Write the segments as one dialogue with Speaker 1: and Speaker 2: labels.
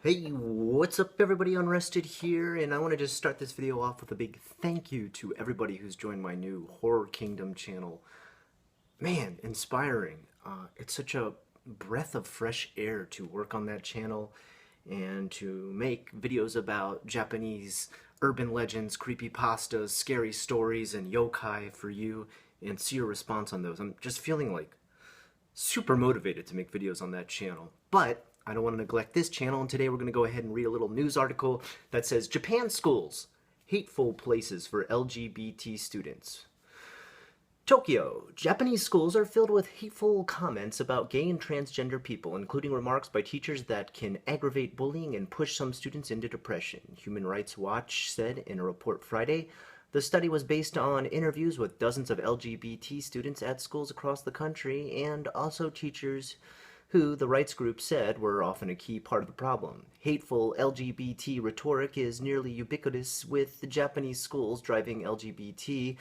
Speaker 1: Hey, what's up everybody, Unrested here, and I want to just start this video off with a big thank you to everybody who's joined my new Horror Kingdom channel. Man, inspiring. It's such a breath of fresh air to work on that channel and to make videos about Japanese urban legends, creepypastas, scary stories, and yokai for you and see your response on those. I'm just feeling like super motivated to make videos on that channel. But I don't want to neglect this channel, and today we're going to go ahead and read a little news article that says Japan schools, hateful places for LGBT students. Tokyo. Japanese schools are filled with hateful comments about gay and transgender people, including remarks by teachers that can aggravate bullying and push some students into depression, Human Rights Watch said in a report Friday. The study was based on interviews with dozens of LGBT students at schools across the country and also teachers who the rights group said were often a key part of the problem. Hateful LGBT rhetoric is nearly ubiquitous, with the Japanese schools driving LGBT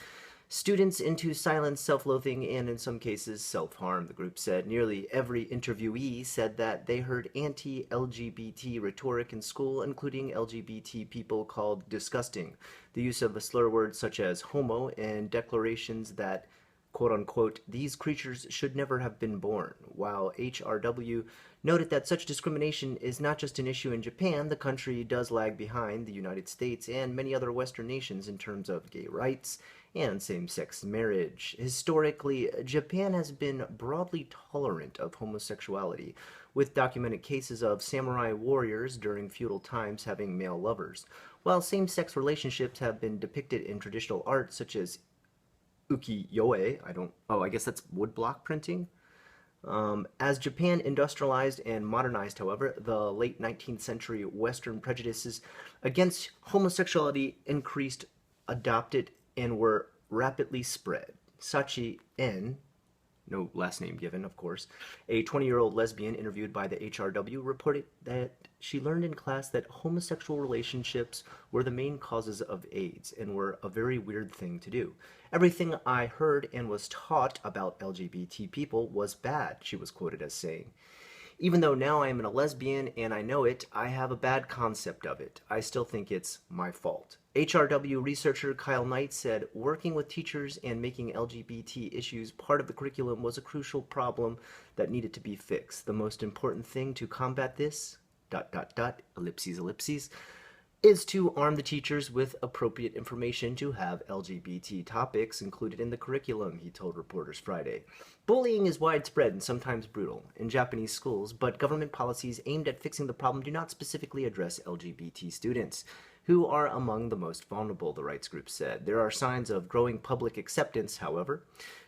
Speaker 1: students into silent self-loathing and, in some cases, self-harm, the group said. Nearly every interviewee said that they heard anti-LGBT rhetoric in school, including LGBT people called disgusting, the use of slur words such as homo, and declarations that quote-unquote, these creatures should never have been born. While HRW noted that such discrimination is not just an issue in Japan, the country does lag behind the United States and many other Western nations in terms of gay rights and same-sex marriage. Historically, Japan has been broadly tolerant of homosexuality, with documented cases of samurai warriors during feudal times having male lovers, while same-sex relationships have been depicted in traditional art such as ukiyo-e. I guess that's woodblock printing. As Japan industrialized and modernized, however, the late 19th century Western prejudices against homosexuality increased, adopted, and were rapidly spread. Sachi En, no last name given, of course, a 20-year-old lesbian interviewed by the HRW reported that she learned in class that homosexual relationships were the main causes of AIDS and were a very weird thing to do. Everything I heard and was taught about LGBT people was bad, she was quoted as saying. Even though now I am a lesbian and I know it, I have a bad concept of it. I still think it's my fault. HRW researcher Kyle Knight said working with teachers and making LGBT issues part of the curriculum was a crucial problem that needed to be fixed. The most important thing to combat this, ellipses, ellipses, is to arm the teachers with appropriate information to have LGBT topics included in the curriculum, he told reporters Friday. Bullying is widespread and sometimes brutal in Japanese schools, but government policies aimed at fixing the problem do not specifically address LGBT students, who are among the most vulnerable, the rights group said. There are signs of growing public acceptance, however.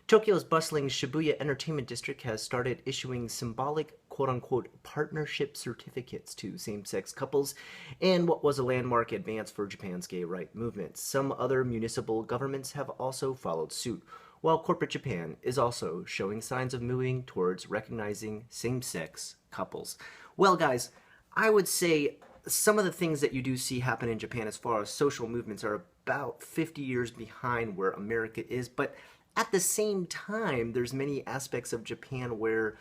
Speaker 1: Tokyo's bustling Shibuya Entertainment District has started issuing symbolic quote-unquote partnership certificates to same-sex couples in what was a landmark advance for Japan's gay rights movement. Some other municipal governments have also followed suit, while corporate Japan is also showing signs of moving towards recognizing same-sex couples. Well, guys, I would say some of the things that you do see happen in Japan as far as social movements are about 50 years behind where America is, but at the same time, there's many aspects of Japan where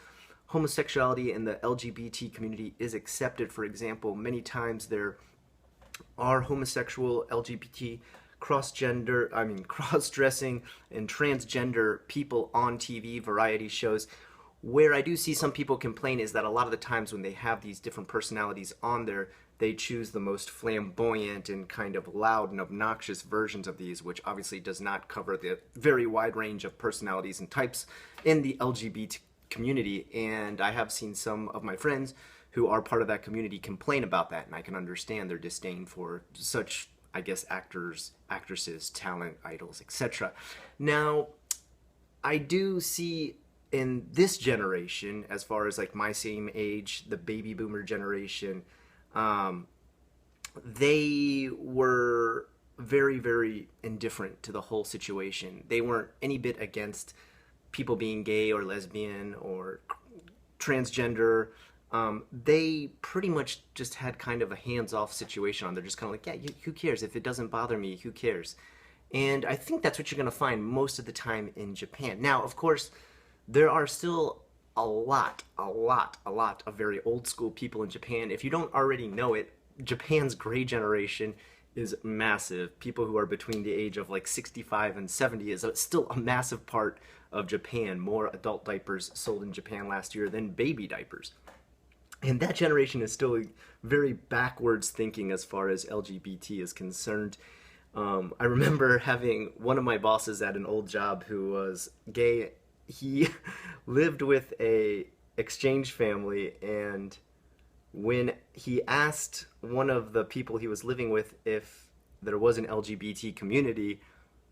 Speaker 1: homosexuality in the LGBT community is accepted. For example, many times there are homosexual, LGBT, cross-dressing and transgender people on TV, variety shows. Where I do see some people complain is that a lot of the times when they have these different personalities on there, they choose the most flamboyant and kind of loud and obnoxious versions of these, which obviously does not cover the very wide range of personalities and types in the LGBT community. And I have seen some of my friends who are part of that community complain about that, and I can understand their disdain for such, I guess, actors, actresses, talent, idols, etc. Now, I do see in this generation, as far as like my same age, the baby boomer generation, they were very, very indifferent to the whole situation. They weren't any bit against people being gay or lesbian or transgender. They pretty much just had kind of a hands-off situation on. They're just kind of like, yeah, who cares? If it doesn't bother me, who cares? And I think that's what you're going to find most of the time in Japan. Now, of course, there are still a lot of very old school people in Japan. If you don't already know it, Japan's gray generation is massive. People who are between the age of like 65 and 70 is still a massive part of Japan. More adult diapers sold in Japan last year than baby diapers. And that generation is still very backwards thinking as far as LGBT is concerned. I remember having one of my bosses at an old job who was gay. He lived with a exchange family, and when he asked one of the people he was living with if there was an LGBT community,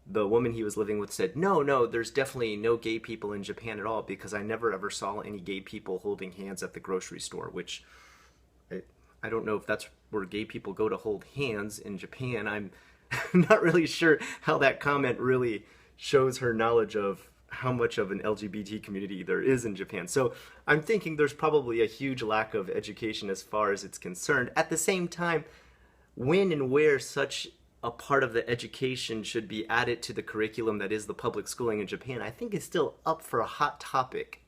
Speaker 1: the woman he was living with said, no, there's definitely no gay people in Japan at all, because I never ever saw any gay people holding hands at the grocery store, which I don't know if that's where gay people go to hold hands in Japan. I'm not really sure how that comment really shows her knowledge of how much of an LGBT community there is in Japan. So I'm thinking there's probably a huge lack of education as far as it's concerned. At the same time, when and where such a part of the education should be added to the curriculum that is the public schooling in Japan, I think is still up for a hot topic.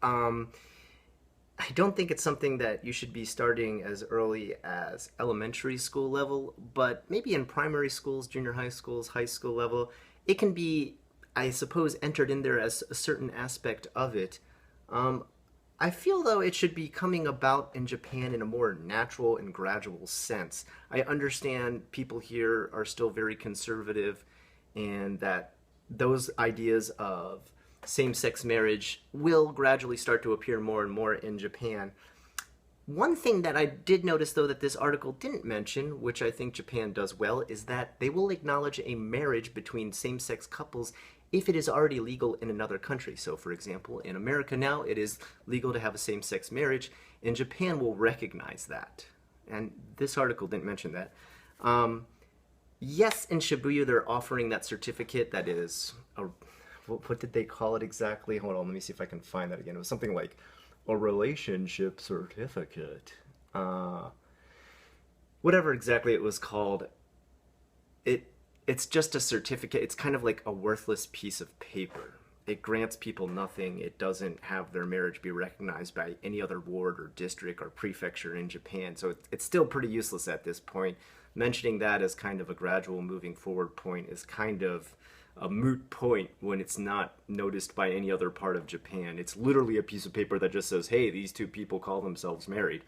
Speaker 1: I don't think it's something that you should be starting as early as elementary school level, but maybe in primary schools, junior high schools, high school level, it can be, I suppose, entered in there as a certain aspect of it. I feel, though, it should be coming about in Japan in a more natural and gradual sense. I understand people here are still very conservative, and that those ideas of same-sex marriage will gradually start to appear more and more in Japan. One thing that I did notice, though, that this article didn't mention, which I think Japan does well, is that they will acknowledge a marriage between same-sex couples if it is already legal in another country. So, for example, in America now, it is legal to have a same-sex marriage, and Japan will recognize that. And this article didn't mention that. Yes, in Shibuya, they're offering that certificate that is what did they call it exactly? Hold on, let me see if I can find that again. It was something like a relationship certificate. Whatever exactly it was called. It's just a certificate. It's kind of like a worthless piece of paper. It grants people nothing. It doesn't have their marriage be recognized by any other ward or district or prefecture in Japan. So it's still pretty useless at this point. Mentioning that as kind of a gradual moving forward point is kind of a moot point when it's not noticed by any other part of Japan. It's literally a piece of paper that just says, hey, these two people call themselves married.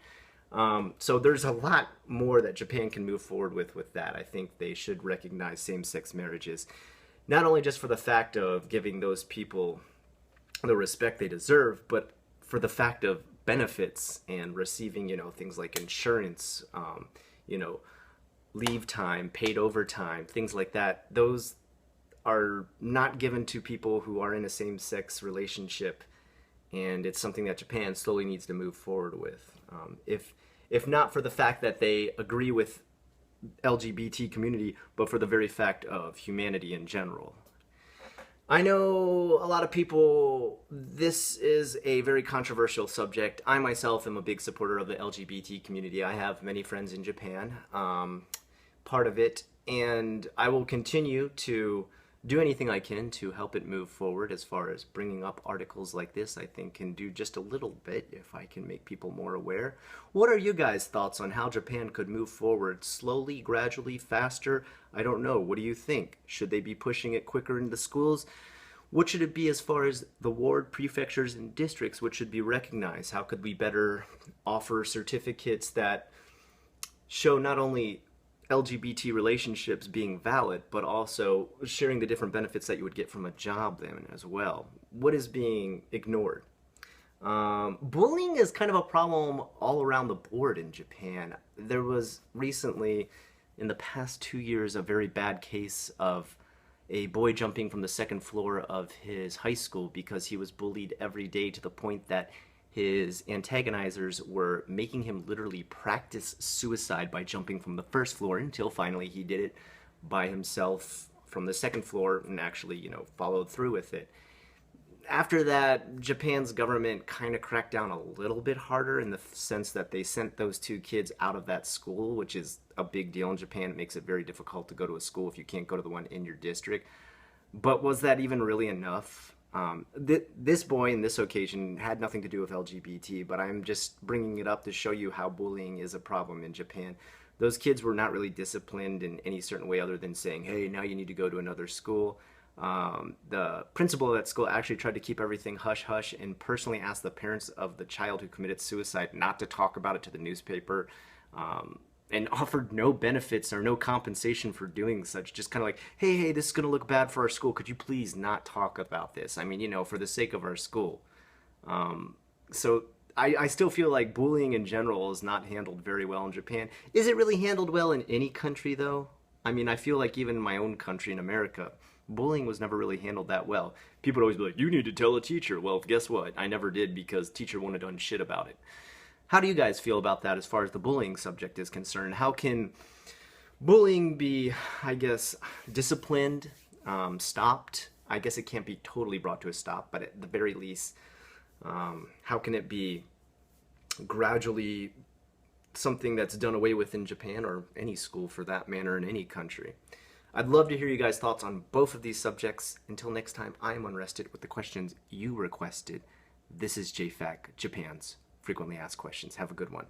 Speaker 1: So there's a lot more that Japan can move forward with that. I think they should recognize same-sex marriages, not only just for the fact of giving those people the respect they deserve, but for the fact of benefits and receiving, things like insurance, leave time, paid overtime, things like that. Those are not given to people who are in a same-sex relationship, and it's something that Japan slowly needs to move forward with. If not for the fact that they agree with LGBT community, but for the very fact of humanity in general. I know a lot of people, this is a very controversial subject. I myself am a big supporter of the LGBT community. I have many friends in Japan, part of it, and I will continue to do anything I can to help it move forward. As far as bringing up articles like this, I think can do just a little bit if I can make people more aware. What are you guys' thoughts on how Japan could move forward? Slowly, gradually, faster? I don't know. What do you think? Should they be pushing it quicker into schools? What should it be as far as the ward, prefectures, and districts? What should be recognized? How could we better offer certificates that show not only LGBT relationships being valid, but also sharing the different benefits that you would get from a job then as well? What is being ignored? Bullying is kind of a problem all around the board in Japan. There was recently, in the past 2 years, a very bad case of a boy jumping from the second floor of his high school because he was bullied every day to the point that his antagonizers were making him literally practice suicide by jumping from the first floor, until finally he did it by himself from the second floor and actually, followed through with it. After that, Japan's government kind of cracked down a little bit harder, in the sense that they sent those two kids out of that school, which is a big deal in Japan. It makes it very difficult to go to a school if you can't go to the one in your district. But was that even really enough? This boy in this occasion had nothing to do with LGBT, but I'm just bringing it up to show you how bullying is a problem in Japan. Those kids were not really disciplined in any certain way other than saying, hey, now you need to go to another school. The principal of that school actually tried to keep everything hush hush and personally asked the parents of the child who committed suicide not to talk about it to the newspaper, and offered no benefits or no compensation for doing such. Just kind of like, hey, this is going to look bad for our school. Could you please not talk about this? I mean, for the sake of our school. So I still feel like bullying in general is not handled very well in Japan. Is it really handled well in any country, though? I mean, I feel like even in my own country, in America, bullying was never really handled that well. People would always be like, you need to tell a teacher. Well, guess what? I never did because teacher wouldn't have done shit about it. How do you guys feel about that as far as the bullying subject is concerned? How can bullying be, I guess, disciplined, stopped? I guess it can't be totally brought to a stop, but at the very least, how can it be gradually something that's done away with in Japan or any school for that matter in any country? I'd love to hear you guys' thoughts on both of these subjects. Until next time, I am unrested with the questions you requested. This is JFAQ, Japan's Frequently Asked Questions. Have a good one.